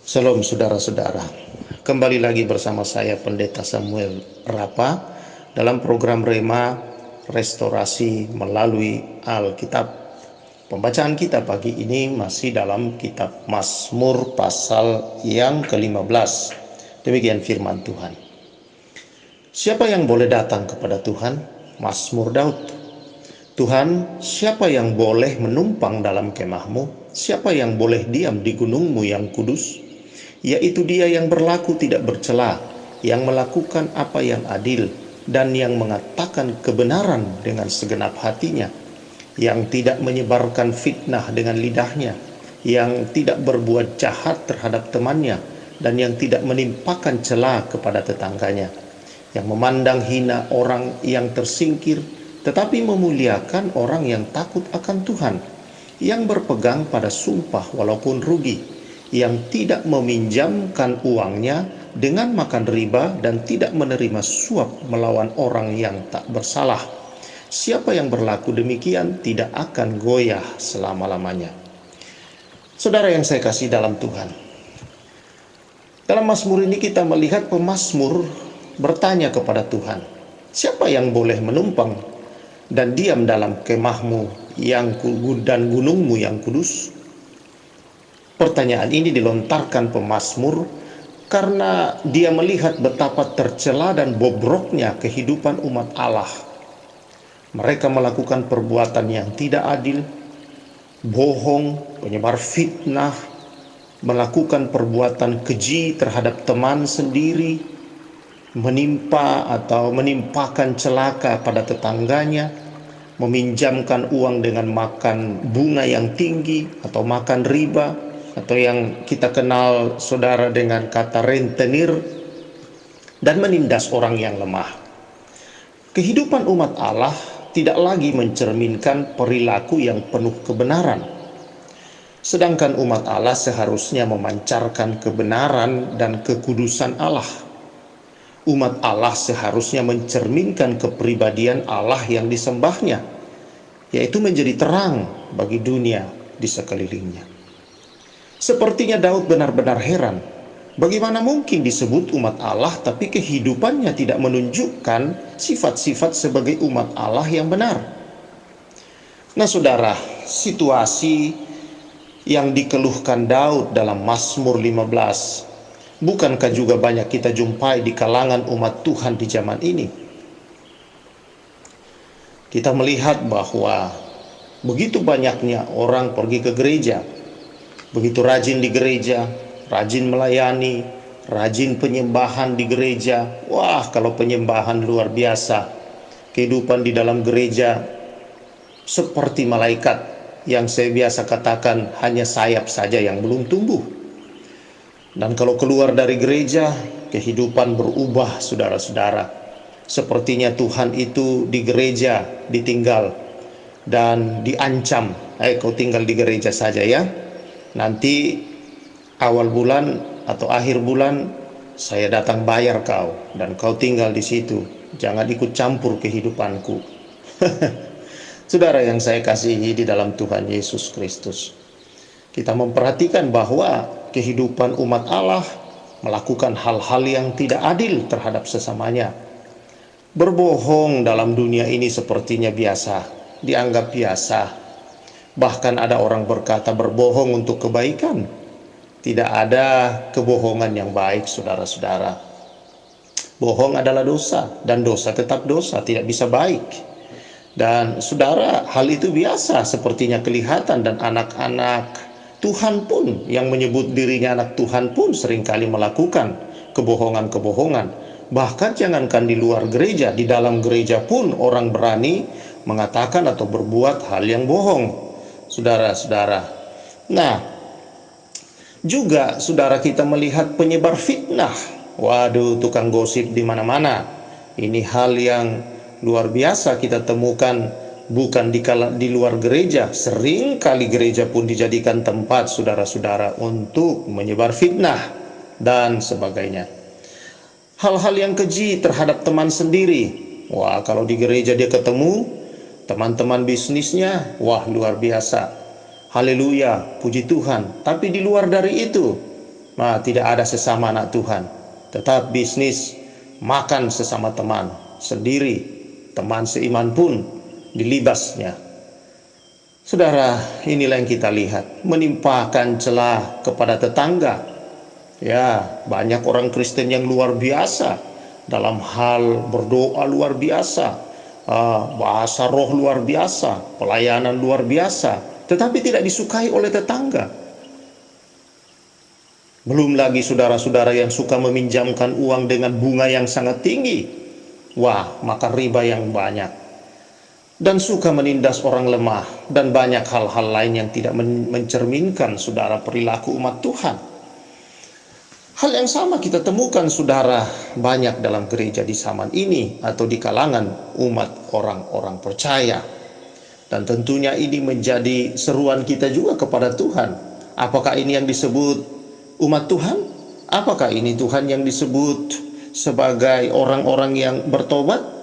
Shalom saudara-saudara. Kembali lagi bersama saya Pendeta Samuel Rapa dalam program Rema Restorasi melalui Alkitab. Pembacaan kita pagi ini masih dalam kitab Mazmur pasal yang ke-15. Demikian firman Tuhan. Siapa yang boleh datang kepada Tuhan? Mazmur Daud. Tuhan, siapa yang boleh menumpang dalam kemahmu? Siapa yang boleh diam di gunungmu yang kudus? Yaitu dia yang berlaku tidak bercela, yang melakukan apa yang adil, dan yang mengatakan kebenaran dengan segenap hatinya, yang tidak menyebarkan fitnah dengan lidahnya, yang tidak berbuat jahat terhadap temannya, dan yang tidak menimpakan cela kepada tetangganya, yang memandang hina orang yang tersingkir, tetapi memuliakan orang yang takut akan Tuhan, yang berpegang pada sumpah walaupun rugi, yang tidak meminjamkan uangnya dengan makan riba dan tidak menerima suap melawan orang yang tak bersalah. Siapa yang berlaku demikian tidak akan goyah selama-lamanya. Saudara yang saya kasih dalam Tuhan, dalam Mazmur ini kita melihat pemazmur bertanya kepada Tuhan, siapa yang boleh menumpang dan diam dalam kemahmu dan gunungmu yang kudus? Pertanyaan ini dilontarkan pemazmur karena dia melihat betapa tercela dan bobroknya kehidupan umat Allah. Mereka melakukan perbuatan yang tidak adil, bohong, penyebar fitnah, melakukan perbuatan keji terhadap teman sendiri, menimpa atau menimpakan celaka pada tetangganya, meminjamkan uang dengan makan bunga yang tinggi atau makan riba, atau yang kita kenal saudara dengan kata rentenir, dan menindas orang yang lemah. Kehidupan umat Allah tidak lagi mencerminkan perilaku yang penuh kebenaran. Sedangkan umat Allah seharusnya memancarkan kebenaran dan kekudusan Allah. Umat Allah seharusnya mencerminkan kepribadian Allah yang disembahnya, yaitu menjadi terang bagi dunia di sekelilingnya. Sepertinya Daud benar-benar heran, bagaimana mungkin disebut umat Allah tapi kehidupannya tidak menunjukkan sifat-sifat sebagai umat Allah yang benar. Nah saudara, situasi yang dikeluhkan Daud dalam Mazmur 15, bukankah juga banyak kita jumpai di kalangan umat Tuhan di zaman ini? Kita melihat bahwa begitu banyaknya orang pergi ke gereja, begitu rajin di gereja, rajin melayani, rajin penyembahan di gereja. Wah, kalau penyembahan luar biasa. Kehidupan di dalam gereja seperti malaikat yang saya biasa katakan hanya sayap saja yang belum tumbuh. Dan kalau keluar dari gereja, kehidupan berubah saudara-saudara. Sepertinya Tuhan itu di gereja ditinggal dan diancam. Kau tinggal di gereja saja ya. Nanti awal bulan atau akhir bulan saya datang bayar kau dan kau tinggal di situ. Jangan ikut campur kehidupanku. Saudara yang saya kasihi di dalam Tuhan Yesus Kristus, kita memperhatikan bahwa kehidupan umat Allah melakukan hal-hal yang tidak adil terhadap sesamanya. Berbohong dalam dunia ini sepertinya biasa, dianggap biasa. Bahkan ada orang berkata berbohong untuk kebaikan. Tidak ada kebohongan yang baik, saudara-saudara. Bohong adalah dosa, dan dosa tetap dosa, tidak bisa baik. Dan saudara, hal itu biasa sepertinya kelihatan, dan anak-anak Tuhan pun yang menyebut dirinya anak Tuhan pun seringkali melakukan kebohongan-kebohongan. Bahkan jangankan di luar gereja, di dalam gereja pun orang berani mengatakan atau berbuat hal yang bohong. Saudara-saudara, nah juga saudara kita melihat penyebar fitnah. Waduh, tukang gosip di mana-mana. Ini hal yang luar biasa kita temukan bukan di luar gereja. Sering kali gereja pun dijadikan tempat saudara-saudara untuk menyebar fitnah dan sebagainya. Hal-hal yang keji terhadap teman sendiri. Wah, kalau di gereja dia ketemu teman-teman bisnisnya, wah luar biasa. Haleluya, puji Tuhan. Tapi di luar dari itu, tidak ada sesama anak Tuhan, tetap bisnis, makan sesama teman, sendiri, teman seiman pun dilibasnya. Saudara, inilah yang kita lihat, menimpakan celah kepada tetangga. Ya, banyak orang Kristen yang luar biasa dalam hal berdoa, luar biasa, bahasa roh luar biasa, pelayanan luar biasa, tetapi tidak disukai oleh tetangga. Belum lagi saudara-saudara yang suka meminjamkan uang dengan bunga yang sangat tinggi. Wah, makan riba yang banyak. Dan suka menindas orang lemah, dan banyak hal-hal lain yang tidak mencerminkan saudara perilaku umat Tuhan. Hal yang sama kita temukan saudara banyak dalam gereja di zaman ini atau di kalangan umat orang-orang percaya. Dan tentunya ini menjadi seruan kita juga kepada Tuhan. Apakah ini yang disebut umat Tuhan? Apakah ini Tuhan yang disebut sebagai orang-orang yang bertobat?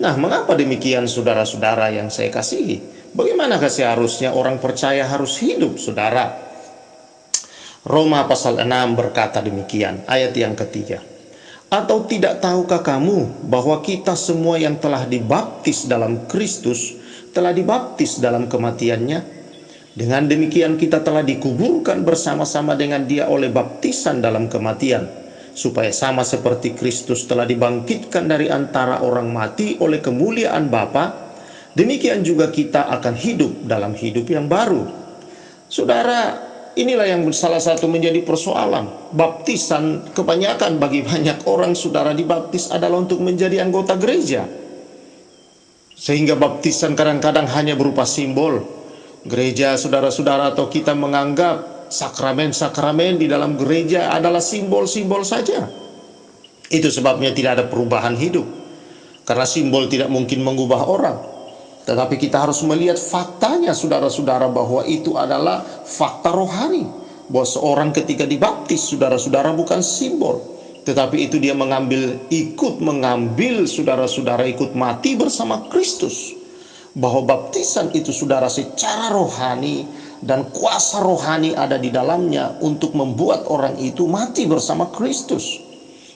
Nah, mengapa demikian saudara-saudara yang saya kasihi? Bagaimanakah seharusnya orang percaya harus hidup, saudara? Roma pasal 6 berkata demikian, ayat yang ketiga. Atau tidak tahukah kamu bahwa kita semua yang telah dibaptis dalam Kristus telah dibaptis dalam kematiannya? Dengan demikian kita telah dikuburkan bersama-sama dengan Dia oleh baptisan dalam kematian, supaya sama seperti Kristus telah dibangkitkan dari antara orang mati oleh kemuliaan Bapa, demikian juga kita akan hidup dalam hidup yang baru. Saudara, inilah yang salah satu menjadi persoalan. Baptisan kebanyakan bagi banyak orang, saudara, dibaptis adalah untuk menjadi anggota gereja. Sehingga baptisan kadang-kadang hanya berupa simbol. Gereja, saudara-saudara, atau kita menganggap sakramen-sakramen di dalam gereja adalah simbol-simbol saja. Itu sebabnya tidak ada perubahan hidup, karena simbol tidak mungkin mengubah orang. Tetapi kita harus melihat faktanya, saudara-saudara, bahwa itu adalah fakta rohani. Bahwa seorang ketika dibaptis, saudara-saudara, bukan simbol, tetapi itu dia ikut mengambil saudara-saudara, ikut mati bersama Kristus. Bahwa baptisan itu, saudara, secara rohani dan kuasa rohani ada di dalamnya untuk membuat orang itu mati bersama Kristus.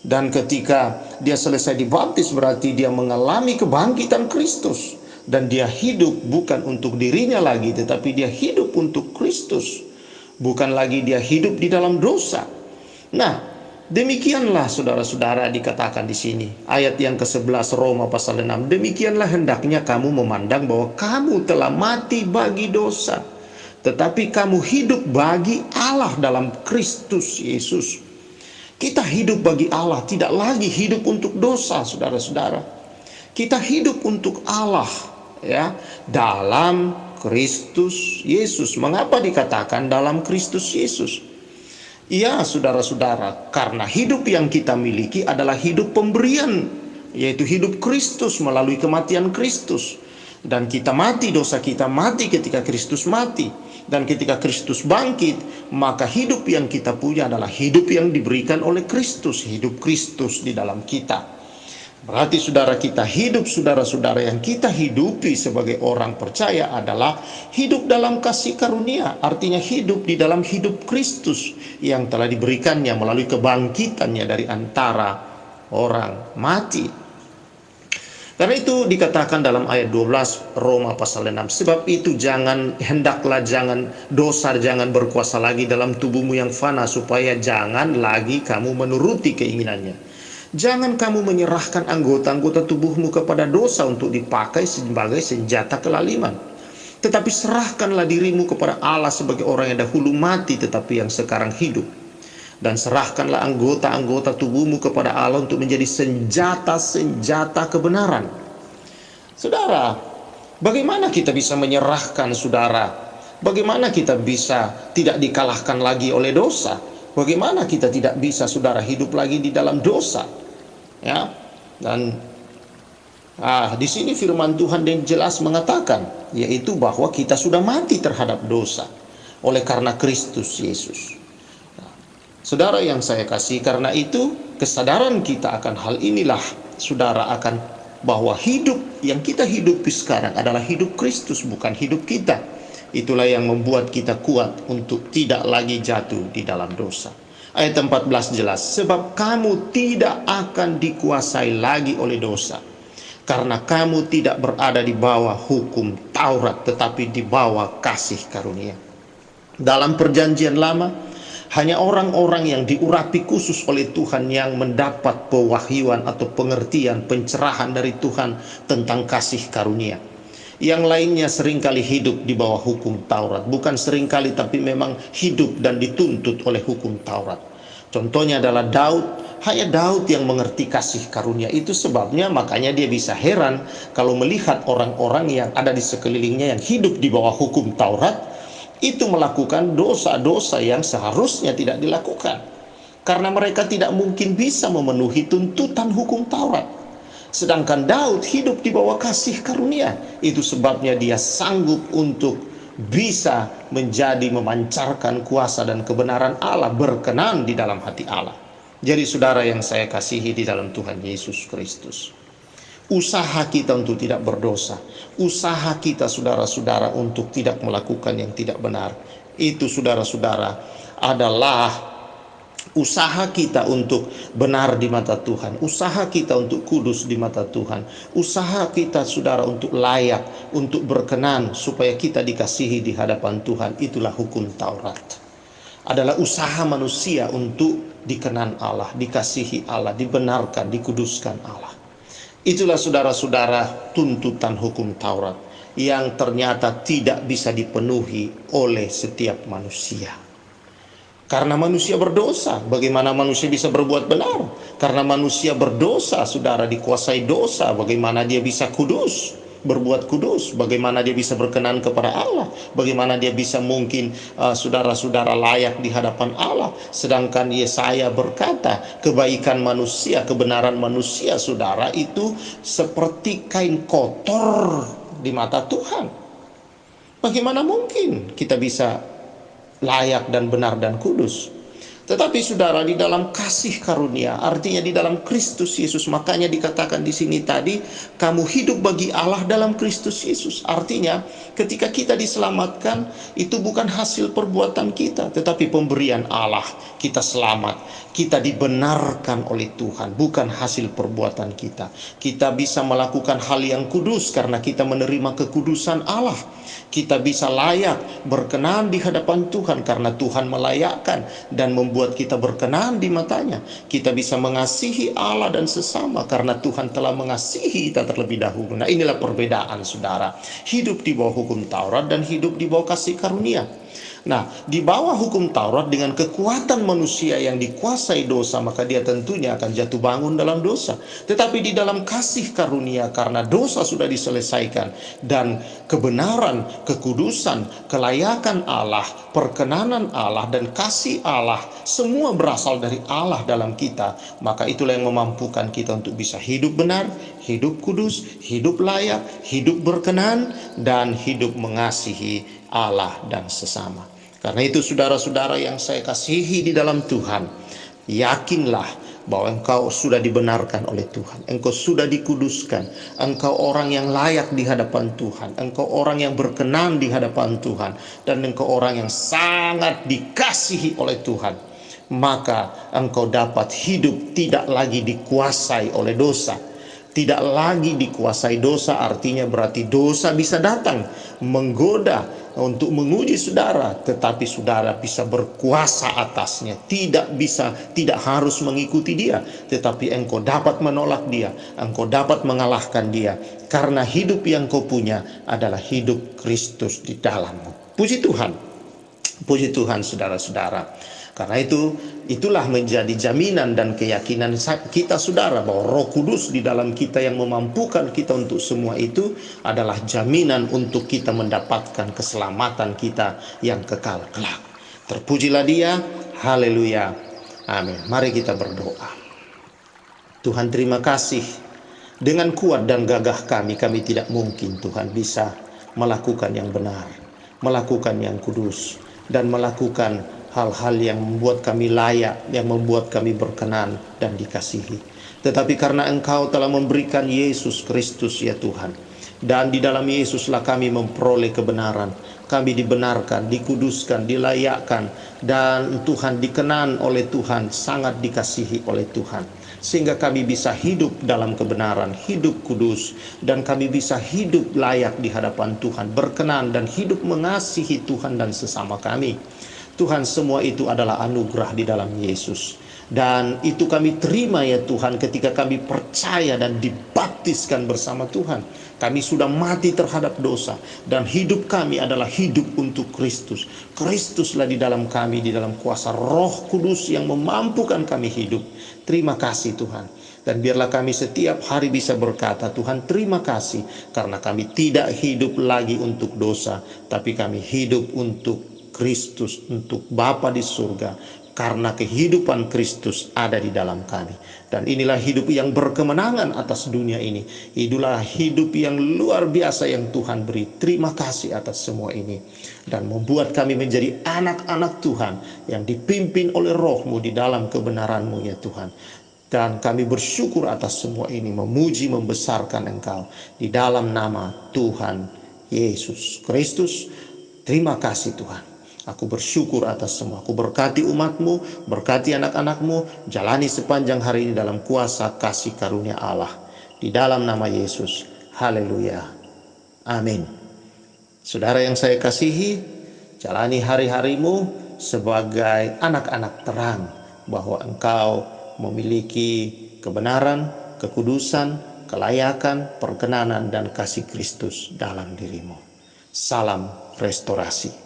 Dan ketika dia selesai dibaptis, berarti dia mengalami kebangkitan Kristus. Dan dia hidup bukan untuk dirinya lagi, tetapi dia hidup untuk Kristus. Bukan lagi dia hidup di dalam dosa. Nah, demikianlah saudara-saudara dikatakan di sini, ayat yang ke-11 Roma pasal 6. Demikianlah hendaknya kamu memandang bahwa kamu telah mati bagi dosa, tetapi kamu hidup bagi Allah dalam Kristus Yesus. Kita hidup bagi Allah, tidak lagi hidup untuk dosa, saudara-saudara. Kita hidup untuk Allah, ya, dalam Kristus Yesus. Mengapa dikatakan dalam Kristus Yesus? Ya, saudara-saudara, karena hidup yang kita miliki adalah hidup pemberian, yaitu hidup Kristus melalui kematian Kristus. Dan kita mati, dosa kita mati ketika Kristus mati. Dan ketika Kristus bangkit, maka hidup yang kita punya adalah hidup yang diberikan oleh Kristus, hidup Kristus di dalam kita. Berarti saudara, kita hidup, saudara-saudara, yang kita hidupi sebagai orang percaya adalah hidup dalam kasih karunia. Artinya hidup di dalam hidup Kristus yang telah diberikannya melalui kebangkitannya dari antara orang mati. Karena itu dikatakan dalam ayat 12 Roma pasal 6, sebab itu hendaklah dosa jangan berkuasa lagi dalam tubuhmu yang fana, supaya jangan lagi kamu menuruti keinginannya. Jangan kamu menyerahkan anggota-anggota tubuhmu kepada dosa untuk dipakai sebagai senjata kelaliman. Tetapi serahkanlah dirimu kepada Allah sebagai orang yang dahulu mati tetapi yang sekarang hidup. Dan serahkanlah anggota-anggota tubuhmu kepada Allah untuk menjadi senjata-senjata kebenaran. Saudara, bagaimana kita bisa menyerahkan, saudara? Bagaimana kita bisa tidak dikalahkan lagi oleh dosa? Bagaimana kita tidak bisa, saudara, hidup lagi di dalam dosa? Ya, dan di sini firman Tuhan yang jelas mengatakan, yaitu bahwa kita sudah mati terhadap dosa oleh karena Kristus Yesus. Nah, saudara yang saya kasih, karena itu kesadaran kita akan hal inilah, saudara, akan bahwa hidup yang kita hidupi sekarang adalah hidup Kristus, bukan hidup kita. Itulah yang membuat kita kuat untuk tidak lagi jatuh di dalam dosa. Ayat 14 jelas, sebab kamu tidak akan dikuasai lagi oleh dosa, karena kamu tidak berada di bawah hukum Taurat, tetapi di bawah kasih karunia. Dalam perjanjian lama, hanya orang-orang yang diurapi khusus oleh Tuhan yang mendapat pewahyuan atau pengertian, pencerahan dari Tuhan tentang kasih karunia. Yang lainnya seringkali hidup di bawah hukum Taurat. Bukan seringkali, tapi memang hidup dan dituntut oleh hukum Taurat. Contohnya adalah Daud. Hanya Daud yang mengerti kasih karunia. Itu sebabnya makanya dia bisa heran kalau melihat orang-orang yang ada di sekelilingnya yang hidup di bawah hukum Taurat, itu melakukan dosa-dosa yang seharusnya tidak dilakukan. Karena mereka tidak mungkin bisa memenuhi tuntutan hukum Taurat. Sedangkan Daud hidup di bawah kasih karunia. Itu sebabnya dia sanggup untuk bisa menjadi memancarkan kuasa dan kebenaran Allah, berkenan di dalam hati Allah. Jadi saudara yang saya kasihi di dalam Tuhan Yesus Kristus, usaha kita untuk tidak berdosa, usaha kita saudara-saudara untuk tidak melakukan yang tidak benar, itu saudara-saudara adalah usaha kita untuk benar di mata Tuhan, usaha kita untuk kudus di mata Tuhan, usaha kita saudara untuk layak, untuk berkenan supaya kita dikasihi di hadapan Tuhan. Itulah hukum Taurat. Adalah usaha manusia untuk dikenan Allah, dikasihi Allah, dibenarkan, dikuduskan Allah. Itulah saudara-saudara tuntutan hukum Taurat yang ternyata tidak bisa dipenuhi oleh setiap manusia. Karena manusia berdosa, bagaimana manusia bisa berbuat benar? Karena manusia berdosa, saudara, dikuasai dosa, bagaimana dia bisa kudus, berbuat kudus? Bagaimana dia bisa berkenan kepada Allah? Bagaimana dia bisa mungkin saudara-saudara layak di hadapan Allah? Sedangkan Yesaya berkata, kebaikan manusia, kebenaran manusia, saudara, itu seperti kain kotor di mata Tuhan. Bagaimana mungkin kita bisa layak dan benar dan kudus? Tetapi saudara, di dalam kasih karunia, artinya di dalam Kristus Yesus, makanya dikatakan di sini tadi, kamu hidup bagi Allah dalam Kristus Yesus. Artinya ketika kita diselamatkan, itu bukan hasil perbuatan kita, tetapi pemberian Allah. Kita selamat, kita dibenarkan oleh Tuhan, bukan hasil perbuatan kita. Kita bisa melakukan hal yang kudus karena kita menerima kekudusan Allah. Kita bisa layak, berkenan di hadapan Tuhan karena Tuhan melayakkan dan membuat kita berkenan di matanya. Kita bisa mengasihi Allah dan sesama karena Tuhan telah mengasihi kita terlebih dahulu. Nah, inilah perbedaan saudara, hidup di bawah hukum Taurat dan hidup di bawah kasih karunia. Nah, di bawah hukum Taurat dengan kekuatan manusia yang dikuasai dosa, maka dia tentunya akan jatuh bangun dalam dosa. Tetapi di dalam kasih karunia, karena dosa sudah diselesaikan dan kebenaran, kekudusan, kelayakan Allah, perkenanan Allah dan kasih Allah, semua berasal dari Allah dalam kita. Maka itulah yang memampukan kita untuk bisa hidup benar, hidup kudus, hidup layak, hidup berkenan, dan hidup mengasihi Allah dan sesama. Karena itu saudara-saudara yang saya kasihi di dalam Tuhan, yakinlah bahwa engkau sudah dibenarkan oleh Tuhan, engkau sudah dikuduskan, engkau orang yang layak di hadapan Tuhan, engkau orang yang berkenan di hadapan Tuhan, dan engkau orang yang sangat dikasihi oleh Tuhan. Maka engkau dapat hidup tidak lagi dikuasai oleh dosa. Tidak lagi dikuasai dosa, artinya berarti dosa bisa datang menggoda untuk menguji saudara, tetapi saudara bisa berkuasa atasnya. Tidak harus mengikuti dia, tetapi engkau dapat menolak dia, engkau dapat mengalahkan dia, karena hidup yang kau punya adalah hidup Kristus di dalammu. Puji Tuhan, puji Tuhan saudara-saudara. Karena itulah menjadi jaminan dan keyakinan kita saudara, bahwa Roh Kudus di dalam kita yang memampukan kita untuk semua itu adalah jaminan untuk kita mendapatkan keselamatan kita yang kekal kelak. Terpujilah Dia, haleluya, amin. Mari kita berdoa. Tuhan, terima kasih. Dengan kuat dan gagah kami tidak mungkin Tuhan bisa melakukan yang benar, melakukan yang kudus, dan melakukan hal-hal yang membuat kami layak, yang membuat kami berkenan dan dikasihi. Tetapi karena Engkau telah memberikan Yesus Kristus ya Tuhan, dan di dalam Yesuslah kami memperoleh kebenaran, kami dibenarkan, dikuduskan, dilayakkan, dan Tuhan dikenan oleh Tuhan, sangat dikasihi oleh Tuhan. Sehingga kami bisa hidup dalam kebenaran, hidup kudus, dan kami bisa hidup layak di hadapan Tuhan, berkenan dan hidup mengasihi Tuhan dan sesama kami. Tuhan, semua itu adalah anugerah di dalam Yesus. Dan itu kami terima ya Tuhan, ketika kami percaya dan dibaptiskan bersama Tuhan. Kami sudah mati terhadap dosa, dan hidup kami adalah hidup untuk Kristus. Kristuslah di dalam kami, di dalam kuasa Roh Kudus yang memampukan kami hidup. Terima kasih Tuhan. Dan biarlah kami setiap hari bisa berkata, Tuhan terima kasih, karena kami tidak hidup lagi untuk dosa, tapi kami hidup untuk Kristus, untuk Bapa di surga, karena kehidupan Kristus ada di dalam kami. Dan inilah hidup yang berkemenangan atas dunia ini. Itulah hidup yang luar biasa yang Tuhan beri. Terima kasih atas semua ini. Dan membuat kami menjadi anak-anak Tuhan yang dipimpin oleh Roh-Mu di dalam kebenaran-Mu ya Tuhan. Dan kami bersyukur atas semua ini, memuji, membesarkan Engkau di dalam nama Tuhan Yesus Kristus. Terima kasih Tuhan. Aku bersyukur atas semua. Aku berkati umat-Mu, berkati anak-anak-Mu, jalani sepanjang hari ini dalam kuasa kasih karunia Allah. Di dalam nama Yesus. Haleluya. Amin. Saudara yang saya kasihi, jalani hari-harimu sebagai anak-anak terang, bahwa engkau memiliki kebenaran, kekudusan, kelayakan, perkenanan, dan kasih Kristus dalam dirimu. Salam restorasi.